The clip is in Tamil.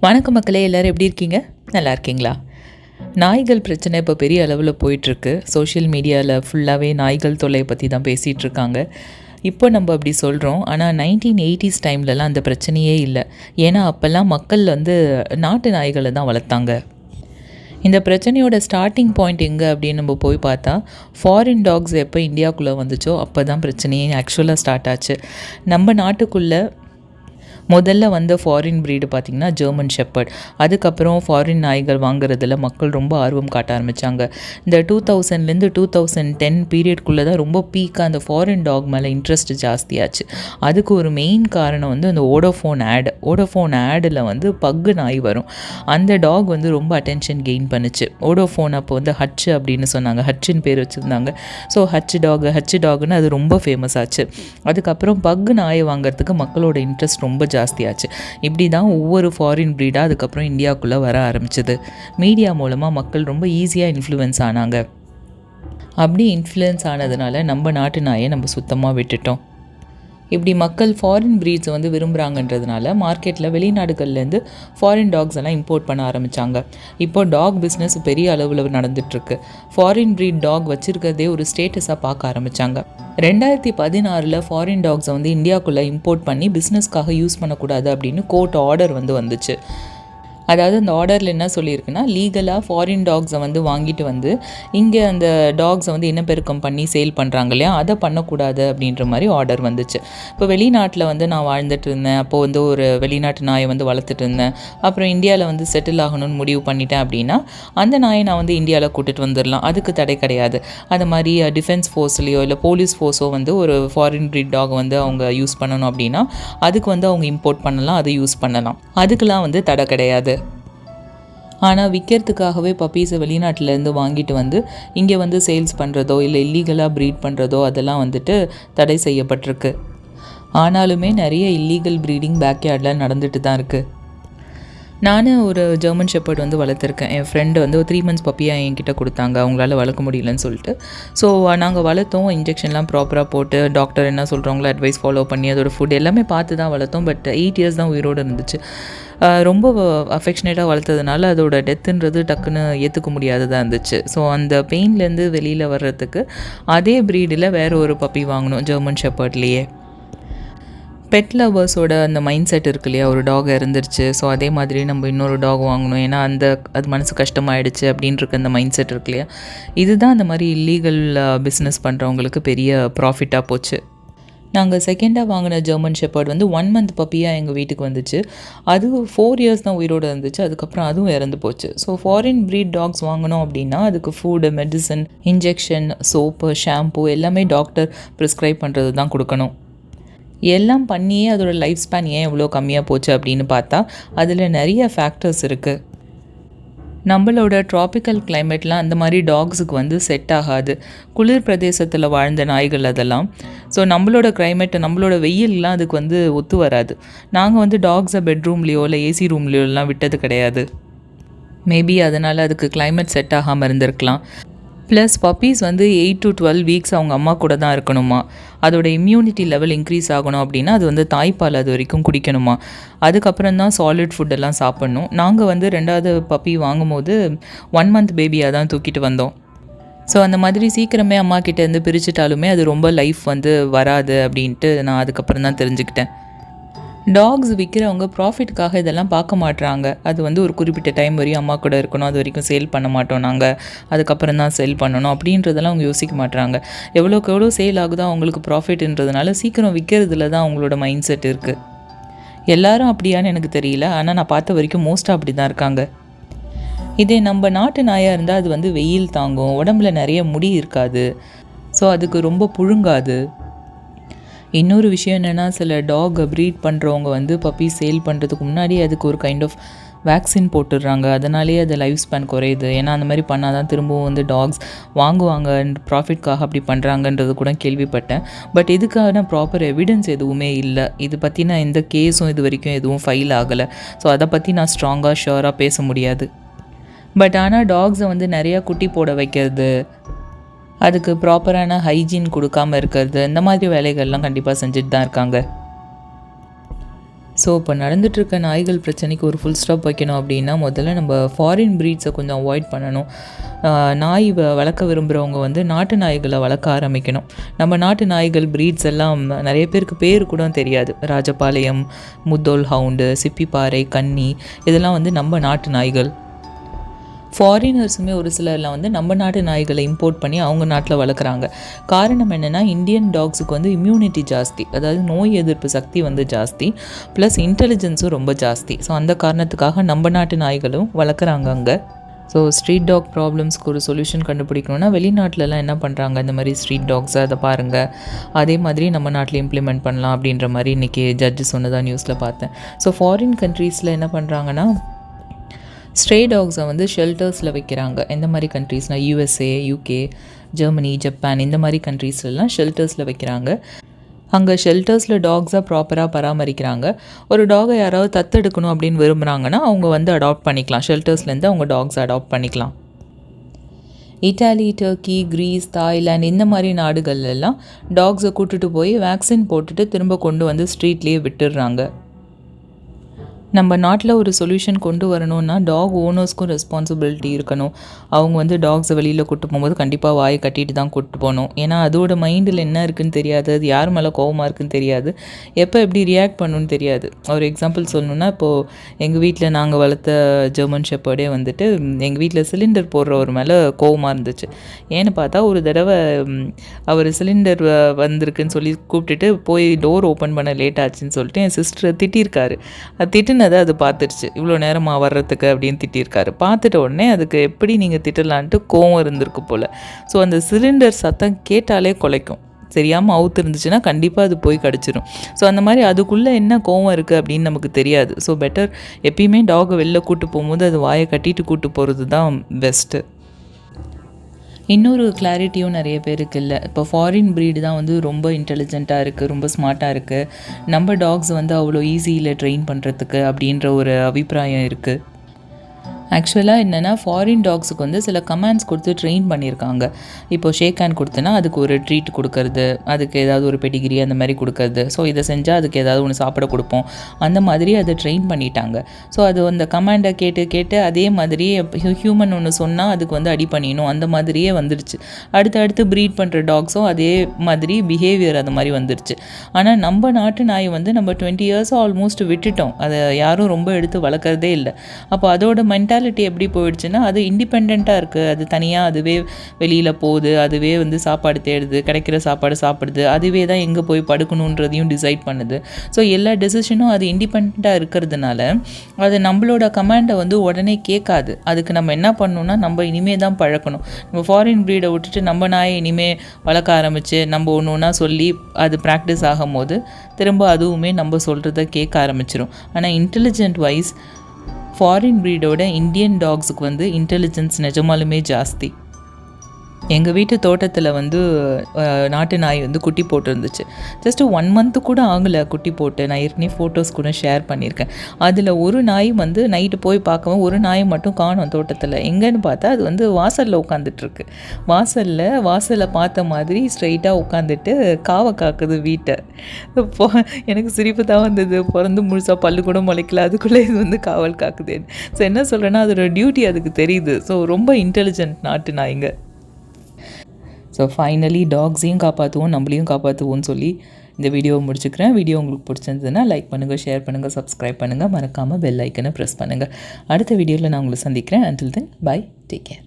வணக்கம் மக்களே, எல்லோரும் எப்படி இருக்கீங்க? நல்லா இருக்கீங்களா? நாய்கள் பிரச்சனை இப்போ பெரிய அளவில் போயிட்டுருக்கு. சோஷியல் மீடியாவில் ஃபுல்லாகவே நாய்கள் தொல்லையை பற்றி தான் பேசிகிட்டு இருக்காங்க. இப்போ நம்ம அப்படி சொல்கிறோம், ஆனால் 1980s டைம்லலாம் அந்த பிரச்சனையே இல்லை. ஏன்னா அப்போல்லாம் மக்கள் நாட்டு நாய்களை தான் வளர்த்தாங்க. இந்த பிரச்சனையோட ஸ்டார்டிங் பாயிண்ட் எங்கே அப்படின்னு நம்ம போய் பார்த்தா, ஃபாரின் டாக்ஸ் எப்போ இந்தியாவுக்குள்ளே வந்துச்சோ அப்போ தான் பிரச்சனையே ஆக்சுவலாக ஸ்டார்ட் ஆச்சு. நம்ம நாட்டுக்குள்ளே முதல்ல வந்த ஃபாரின் ப்ரீடு பார்த்திங்கன்னா ஜெர்மன் ஷெப்பர்ட். அதுக்கப்புறம் ஃபாரின் நாய்கள் வாங்குறதுல மக்கள் ரொம்ப ஆர்வம் காட்ட ஆரம்பித்தாங்க. இந்த 2000லேருந்து 2010 பீரியட்குள்ளே தான் ரொம்ப பீக்காக அந்த ஃபாரின் டாக் மேலே இன்ட்ரெஸ்ட் ஜாஸ்தியாச்சு. அதுக்கு ஒரு மெயின் காரணம் அந்த ஓடோஃபோன் ஆடில் பக்கு நாய் வரும். அந்த டாக் ரொம்ப அட்டென்ஷன் கெயின் பண்ணுச்சு. ஓடோஃபோன் அப்போ ஹட்ச் அப்படின்னு சொன்னாங்க, ஹட்சின்னு பேர் வச்சுருந்தாங்க. ஸோ ஹட்ச் டாக்னு அது ரொம்ப ஃபேமஸ் ஆச்சு. அதுக்கப்புறம் பக்கு நாயை வாங்குறதுக்கு மக்களோட இன்ட்ரெஸ்ட் ரொம்ப ஜாஸ்தியாச்சு. இப்படி தான் ஒவ்வொரு ஃபாரின் ப்ரீடாக அதுக்கப்புறம் இந்தியாவுக்குள்ளே வர ஆரம்பிச்சது. மீடியா மூலமாக மக்கள் ரொம்ப ஈஸியாக இன்ஃப்ளூயன்ஸ் ஆனாங்க. அப்படி இன்ஃப்ளூயன்ஸ் ஆனதுனால நம்ம நாட்டு நாயை நம்ம சுத்தமாக விட்டுட்டோம். இப்படி மக்கள் ஃபாரின் ப்ரீட்ஸ் விரும்புகிறாங்கன்றதுனால மார்க்கெட்டில் வெளிநாடுகள்லேருந்து ஃபாரின் டாக்ஸ் எல்லாம் இம்போர்ட் பண்ண ஆரம்பித்தாங்க. இப்போ டாக் பிஸ்னஸ் பெரிய அளவில் நடந்துகிட்ருக்கு. ஃபாரின் ப்ரீட் டாக் வச்சுருக்கிறதே ஒரு ஸ்டேட்டஸாக பார்க்க ஆரம்பித்தாங்க. 2016 ஃபாரின் டாக்ஸை இந்தியாவுக்குள்ளே இம்போர்ட் பண்ணி பிஸ்னஸ்க்காக யூஸ் பண்ணக்கூடாது அப்படின்னு கோர்ட் ஆர்டர் வந்துச்சு. அதாவது அந்த ஆர்டரில் என்ன சொல்லியிருக்குன்னா, லீகலாக ஃபாரின் டாக்ஸை வாங்கிட்டு இங்கே அந்த டாக்ஸை இனப்பெருக்கம் பண்ணி சேல் பண்ணுறாங்க இல்லையா, அதை பண்ணக்கூடாது அப்படின்ற மாதிரி ஆர்டர் வந்துச்சு. இப்போ வெளிநாட்டில் நான் வாழ்ந்துட்டு இருந்தேன். அப்போது ஒரு வெளிநாட்டு நாயை வளர்த்துட்டு இருந்தேன். அப்புறம் இந்தியாவில் செட்டில் ஆகணும்னு முடிவு பண்ணிட்டேன் அப்படின்னா அந்த நாயை நான் இந்தியாவில் கூட்டிகிட்டு வந்துடலாம், அதுக்கு தடை கிடையாது. அது மாதிரி டிஃபென்ஸ் ஃபோர்ஸ்லேயோ இல்லை போலீஸ் ஃபோர்ஸோ ஒரு ஃபாரின் ப்ரீட் டாக் அவங்க யூஸ் பண்ணணும் அப்படின்னா அதுக்கு அவங்க இம்போர்ட் பண்ணலாம், அதை யூஸ் பண்ணலாம், அதுக்கெலாம் தடை கிடையாது. ஆனால் விற்கிறதுக்காகவே பப்பீஸை வெளிநாட்டிலேருந்து வாங்கிட்டு இங்கே சேல்ஸ் பண்ணுறதோ இல்லை இல்லீகலாக ப்ரீட் பண்ணுறதோ அதெல்லாம் தடை செய்யப்பட்டிருக்கு. ஆனாலுமே நிறைய இல்லீகல் ப்ரீடிங் பேக்யார்டில் நடந்துட்டு தான் இருக்குது. நான் ஒரு ஜெர்மன் ஷெப்பர்ட் வளர்த்துருக்கேன். என் ஃப்ரெண்டு ஒரு 3 months பப்பியாக என்கிட்ட கொடுத்தாங்க, அவங்களால வளர்க்க முடியலன்னு சொல்லிட்டு. ஸோ நாங்கள் வளர்த்தோம், இன்ஜெக்ஷன்லாம் ப்ராப்பராக போட்டு டாக்டர் என்ன சொல்கிறாங்களோ அட்வைஸ் ஃபாலோ பண்ணி அதோட ஃபுட் எல்லாமே பார்த்து தான் வளர்த்தோம். பட் 8 years தான் உயிரோடு இருந்துச்சு. ரொம்ப அஃபெக்ஷனேட்டாக வளர்த்ததுனால அதோட டெத்துன்றது டக்குன்னு ஏற்றுக்க முடியாததாக இருந்துச்சு. ஸோ அந்த பெயின்லேருந்து வெளியில் வர்றதுக்கு அதே ப்ரீடில் வேறு ஒரு பப்பி வாங்கணும் ஜெர்மன் ஷெப்பர்ட்லேயே. பெட் லவர்ஸோட அந்த மைண்ட் செட் இருக்கு இல்லையா, ஒரு டாக் இறந்துருச்சு, ஸோ அதே மாதிரி நம்ம இன்னொரு டாக் வாங்கணும், ஏன்னா அது மனசு கஷ்டமாயிடுச்சு அப்படின்ட்டு அந்த மைண்ட் செட் இருக்கு இல்லையா. இதுதான் அந்த மாதிரி இல்லீகல் பிஸ்னஸ் பண்ணுறவங்களுக்கு பெரிய ப்ராஃபிட்டாக போச்சு. நாங்கள் செகண்டாக வாங்கின ஜெர்மன் ஷெப்பர்ட் 1 month பப்பியாக எங்கள் வீட்டுக்கு வந்துச்சு. அது 4 years தான் உயிரோடு இருந்துச்சு. அதுக்கப்புறம் அதுவும் இறந்து போச்சு. ஸோ ஃபாரின் ப்ரீட் டாக்ஸ் வாங்கினோம் அப்படின்னா அதுக்கு food, medicine, injection, soap, shampoo எல்லாமே டாக்டர் ப்ரிஸ்கிரைப் பண்ணுறது தான் கொடுக்கணும். எல்லாம் பண்ணியே அதோட லைஃப் ஸ்பேன் ஏன் இவ்வளோ கம்மியாக போச்சு அப்படின்னு பார்த்தா அதில் நிறைய ஃபேக்டர்ஸ் இருக்குது. நம்மளோட ட்ராபிக்கல் கிளைமேட்லாம் அந்த மாதிரி டாக்ஸுக்கு செட் ஆகாது. குளிர் பிரதேசத்தில் வாழ்ந்த நாய்கள் அதெல்லாம். ஸோ நம்மளோட கிளைமேட், நம்மளோட வெயிலெலாம் அதுக்கு ஒத்து வராது. நாங்கள் டாக்ஸை பெட்ரூம்லேயோ இல்லை ஏசி ரூம்லேயோலாம் விட்டது கிடையாது. மேபி அதனால் அதுக்கு கிளைமேட் செட் ஆகாமல் இருந்திருக்கலாம். ப்ளஸ் பப்பீஸ் 8 to 12 weeks அவங்க அம்மா கூட தான் இருக்கணுமா. அதோட இம்யூனிட்டி லெவல் இன்க்ரீஸ் ஆகணும் அப்படின்னா அது தாய்ப்பால் அது வரைக்கும் குடிக்கணுமா. அதுக்கப்புறம் தான் சாலிட் ஃபுட்டெல்லாம் சாப்பிட்ணும். நாங்கள் 2வது பப்பி வாங்கும்போது 1 month பேபியாக தான் தூக்கிட்டு வந்தோம். ஸோ அந்த மாதிரி சீக்கிரமே அம்மா கிட்டேருந்து பிரிச்சுட்டாலுமே அது ரொம்ப லைஃப் வராது அப்படின்ட்டு நான் அதுக்கப்புறம் தான் தெரிஞ்சுக்கிட்டேன். டாக்ஸ் விற்கிறவங்க ப்ராஃபிட்டுக்காக இதெல்லாம் பார்க்க மாட்டுறாங்க. அது ஒரு குறிப்பிட்ட டைம் வரையும் அம்மா கூட இருக்கணும், அது வரைக்கும் சேல் பண்ண மாட்டோம் நாங்கள், அதுக்கப்புறம் தான் சேல் பண்ணணும் அப்படின்றதெல்லாம் அவங்க யோசிக்க மாட்டுறாங்க. எவ்வளோக்கு எவ்வளோ சேல் ஆகுதோ அவங்களுக்கு ப்ராஃபிட்ன்றதுனால சீக்கிரம் விற்கிறதுல தான் அவங்களோட மைண்ட் செட் இருக்குது. எல்லாரும் அப்படியான்னு எனக்கு தெரியல, ஆனால் நான் பார்த்த வரைக்கும் மோஸ்ட்டாக அப்படி தான் இருக்காங்க. இதே நம்ம நாட்டு நாயாக இருந்தால் அது வெயில் தாங்கும், உடம்புல நிறைய முடி இருக்காது, ஸோ அதுக்கு ரொம்ப புழுங்காது. இன்னொரு விஷயம் என்னென்னா, சில டாக் ப்ரீட் பண்ணுறவங்க பப்பி சேல் பண்ணுறதுக்கு முன்னாடி அதுக்கு ஒரு கைண்ட் ஆஃப் வேக்சின் போட்டுடுறாங்க. அதனாலேயே அது லைஃப் ஸ்பேன் குறையுது. ஏன்னா அந்த மாதிரி பண்ணால் தான் திரும்பவும் டாக்ஸ் வாங்குவாங்க, ப்ராஃபிட்காக அப்படி பண்ணுறாங்கன்றது கூட கேள்விப்பட்டேன். பட் இதுக்கான ப்ராப்பர் எவிடன்ஸ் எதுவுமே இல்லை. இது பற்றின எந்த கேஸும் இது வரைக்கும் எதுவும் ஃபைல் ஆகலை. ஸோ அதை பற்றி நான் ஸ்ட்ராங்காக ஷுவராக பேச முடியாது. பட் ஆனால் டாக்ஸை நிறையா குட்டி போட வைக்கிறது, அதுக்கு ப்ராப்பரான ஹைஜீன் கொடுக்காமல் இருக்கிறது, இந்த மாதிரி வேலைகள்லாம் கண்டிப்பாக செஞ்சுட்டு தான் இருக்காங்க. ஸோ இப்போ நடந்துகிட்ருக்க நாய்கள் பிரச்சனைக்கு ஒரு ஃபுல் ஸ்டாப் வைக்கணும் அப்படின்னா முதல்ல நம்ம ஃபாரின் ப்ரீட்ஸை கொஞ்சம் அவாய்ட் பண்ணணும். நாய் வளர்க்க விரும்புகிறவங்க வந்து நாட்டு நாய்களை வளர்க்க ஆரம்பிக்கணும். நம்ம நாட்டு நாய்கள் ப்ரீட்ஸ் எல்லாம் நிறைய பேருக்கு பேர் கூட தெரியாது. ராஜபாளையம், முத்தோல் ஹவுண்டு, சிப்பிப்பாறை, கன்னி, இதெல்லாம் வந்து நம்ம நாட்டு நாய்கள். ஃபாரினர்ஸுமே ஒரு சிலர்லாம் வந்து நம்ம நாட்டு நாய்களை இம்போர்ட் பண்ணி அவங்க நாட்டில் வளர்க்குறாங்க. காரணம் என்னென்னா, இந்தியன் டாக்ஸுக்கு வந்து இம்யூனிட்டி ஜாஸ்தி, அதாவது நோய் எதிர்ப்பு சக்தி வந்து ஜாஸ்தி, ப்ளஸ் இன்டெலிஜென்ஸும் ரொம்ப ஜாஸ்தி. ஸோ அந்த காரணத்துக்காக நம்ம நாட்டு நாய்களும் வளர்க்குறாங்க அங்கே. ஸோ ஸ்ட்ரீட் டாக் ப்ராப்ளம்ஸ்க்கு ஒரு சொல்யூஷன் கண்டுபிடிக்கணும்னா வெளிநாட்டிலலாம் என்ன பண்ணுறாங்க, இந்த மாதிரி ஸ்ட்ரீட் டாக்ஸை அதை பாருங்கள், அதே மாதிரி நம்ம நாட்டில் இம்ப்ளிமெண்ட் பண்ணலாம் அப்படின்ற மாதிரி இன்றைக்கி ஜட்ஜு சொன்னதாக நியூஸில் பார்த்தேன். ஸோ ஃபாரின் கண்ட்ரீஸில் என்ன பண்ணுறாங்கன்னா, ஸ்ட்ரே டாக்ஸை வந்து ஷெல்டர்ஸில் வைக்கிறாங்க. எந்த மாதிரி கண்ட்ரீஸ்னால் USA, UK, ஜெர்மனி, ஜப்பான், இந்த மாதிரி கண்ட்ரீஸ்லாம் ஷெல்டர்ஸில் வைக்கிறாங்க. அங்கே ஷெல்டர்ஸில் டாக்ஸை ப்ராப்பராக பராமரிக்கிறாங்க. ஒரு டாகை யாராவது தத்தெடுக்கணும் அப்படின்னு விரும்புகிறாங்கன்னா அவங்க வந்து அடாப்ட் பண்ணிக்கலாம். ஷெல்டர்ஸ்லேருந்து அவங்க டாக்ஸை அடாப்ட் பண்ணிக்கலாம். இட்டாலி, டர்க்கி, கிரீஸ், தாய்லாந்து, இந்த மாதிரி நாடுகள்லாம் டாக்ஸை கூட்டுட்டு போய் வேக்சின் போட்டுட்டு திரும்ப கொண்டு வந்து ஸ்ட்ரீட்லேயே விட்டுடுறாங்க. நம்ம நாட்டில் ஒரு சொல்யூஷன் கொண்டு வரணும்னா டாக் ஓனர்ஸ்க்கும் ரெஸ்பான்சிபிலிட்டி இருக்கணும். அவங்க வந்து டாக்ஸை வெளியில் கூட்டு போகும்போது கண்டிப்பாக வாயை கட்டிட்டு தான் கூப்பிட்டு போகணும். ஏன்னா அதோட மைண்டில் என்ன இருக்குதுன்னு தெரியாது, அது யார் மேலே கோவமாக இருக்குதுன்னு தெரியாது, எப்போ எப்படி ரியாக்ட் பண்ணணுன்னு தெரியாது. ஒரு எக்ஸாம்பிள் சொல்லணுன்னா, இப்போது எங்கள் வீட்டில் நாங்கள் வளர்த்த ஜெர்மன் ஷெப்பர்டே வந்துட்டு எங்கள் வீட்டில் சிலிண்டர் போடுறவர் மேலே கோவமாக இருந்துச்சு. ஏன்னு பார்த்தா ஒரு தடவை அவர் சிலிண்டர் வந்திருக்குன்னு சொல்லி கூப்பிட்டுட்டு போய் டோர் ஓப்பன் பண்ண லேட் ஆச்சுன்னு சொல்லிட்டு என் சிஸ்டரை திட்டிருக்காரு. அது அது பார்த்துருச்சு, இவ்வளோ நேரமாக வர்றதுக்கு அப்படின்னு திட்டிருக்காரு. பார்த்துட்ட உடனே அதுக்கு எப்படி நீங்கள் திட்டலான்ட்டு கோவம் இருந்திருக்கு போல். ஸோ அந்த சிலிண்டர் சத்தம் கேட்டாலே குலைக்கும். தெரியாமல் அவுத்து இருந்துச்சுன்னா கண்டிப்பாக அது போய் கடிச்சிடும். ஸோ அந்த மாதிரி அதுக்குள்ளே என்ன கோவம் இருக்குது அப்படின்னு நமக்கு தெரியாது. ஸோ பெட்டர் எப்பயுமே டாகை வெளில கூட்டு போகும்போது அது வாயை கட்டிட்டு கூட்டு போகிறது தான் பெஸ்ட்டு. இன்னொரு கிளாரிட்டியும் நிறைய பேருக்கு இல்லை. இப்போ ஃபாரின் ப்ரீடு தான் வந்து ரொம்ப இன்டெலிஜென்ட்டாக இருக்குது, ரொம்ப ஸ்மார்ட்டாக இருக்குது, நம்ம டாக்ஸ் வந்து அவ்வளோ ஈஸியில் ட்ரெயின் பண்ணுறதுக்கு அப்படின்ற ஒரு அபிப்பிராயம் இருக்குது. ஆக்சுவலாக என்னென்னா, ஃபாரின் டாக்ஸுக்கு வந்து சில கமாண்ட்ஸ் கொடுத்து ட்ரெயின் பண்ணியிருக்காங்க. இப்போது ஷேக் ஹேண்ட் கொடுத்தனா அதுக்கு ஒரு ட்ரீட் கொடுக்கறது, அதுக்கு ஏதாவது ஒரு பெடிகிரி அந்த மாதிரி கொடுக்கறது. ஸோ இதை செஞ்சால் அதுக்கு ஏதாவது ஒன்று சாப்பிட கொடுப்போம், அந்த மாதிரி அதை ட்ரெயின் பண்ணிட்டாங்க. ஸோ அது அந்த கமாண்டை கேட்டு கேட்டு அதே மாதிரியே ஹியூமன் ஒன்று சொன்னால் அதுக்கு வந்து அடி பண்ணிடணும், அந்த மாதிரியே வந்துடுச்சு. அடுத்து ப்ரீட் பண்ணுற டாக்ஸும் அதே மாதிரி பிஹேவியர் அந்த மாதிரி வந்துடுச்சு. ஆனால் நம்ம நாட்டு நாய் வந்து நம்ம 20 இயர்ஸாக ஆல்மோஸ்ட் விட்டுட்டோம், அதை யாரும் ரொம்ப எடுத்து வளர்க்குறதே இல்லை. அப்போ அதோட மென்டாலிட்டி எப்படி போயிடுச்சுன்னா, அது இண்டிபெண்ட்டாக இருக்குது, அது தனியாக அதுவே வெளியில் போகுது, அதுவே வந்து சாப்பாடு தேடுது, கிடைக்கிற சாப்பாடு சாப்பிடுது, அதுவே தான் எங்கே போய் படுக்கணுன்றதையும் டிசைட் பண்ணுது. ஸோ எல்லா டெசிஷனும் அது இண்டிபெண்ட்டாக இருக்கிறதுனால அது நம்மளோட கமாண்டை வந்து உடனே கேட்காது. அதுக்கு நம்ம என்ன பண்ணணும்னா, நம்ம இனிமே தான் பழக்கணும். நம்ம ஃபாரின் ப்ரீடை விட்டுட்டு நம்ம நாயை இனிமேல் வளர்க்க ஆரம்பித்து நம்ம ஒன்று ஒன்றா சொல்லி அது ப்ராக்டிஸ் ஆகும் போது திரும்ப அதுவுமே நம்ம சொல்கிறத கேட்க ஆரம்பிச்சிடும். ஆனால் இன்டெலிஜென்ட் வைஸ் ஃபாரின் ப்ரீடோட இந்தியன் டாக்ஸுக்கு வந்து இன்டெலிஜென்ஸ் நிஜமாலுமே ஜாஸ்தி. எங்கள் வீட்டு தோட்டத்தில் வந்து நாட்டு நாய் வந்து குட்டி போட்டுருந்துச்சு. ஜஸ்ட்டு 1 month கூட ஆகலை குட்டி போட்டு. நான் ஏற்கனவே ஃபோட்டோஸ் கூட ஷேர் பண்ணியிருக்கேன். அதில் ஒரு நாய் வந்து நைட்டு போய் பார்க்கவும் ஒரு நாயை மட்டும் காணோம் தோட்டத்தில். எங்கேன்னு பார்த்தா அது வந்து வாசலில் உட்காந்துட்ருக்கு. வாசலில் பார்த்த மாதிரி ஸ்ட்ரைட்டாக உட்காந்துட்டு காவை காக்குது வீட்டை. இப்போ எனக்கு சிரிப்பு தான் வந்தது. பிறந்து முழுசாக பல்லு கூட முளைக்கல, அதுக்குள்ளே இது வந்து காவல் காக்குதுன்னு. ஸோ என்ன சொல்கிறேன்னா, அதோட டியூட்டி அதுக்கு தெரியுது. ஸோ ரொம்ப இன்டெலிஜென்ட் நாட்டு நாய்ங்க. ஸோ ஃபைனலி டாக்ஸையும் காப்பாற்றுவோம், நம்மளையும் காப்பாற்றுவோம்னு சொல்லி இந்த வீடியோவை முடிச்சுக்கிறேன். வீடியோ உங்களுக்கு பிடிச்சிருந்ததுன்னா லைக் பண்ணுங்கள், ஷேர் பண்ணுங்கள், சப்ஸ்கிரைப் பண்ணுங்கள், மறக்காமல் பெல் ஐக்கனை ப்ரெஸ் பண்ணுங்கள். அடுத்த வீடியோவில் நான் உங்களை சந்திக்கிறேன். until then bye, take care.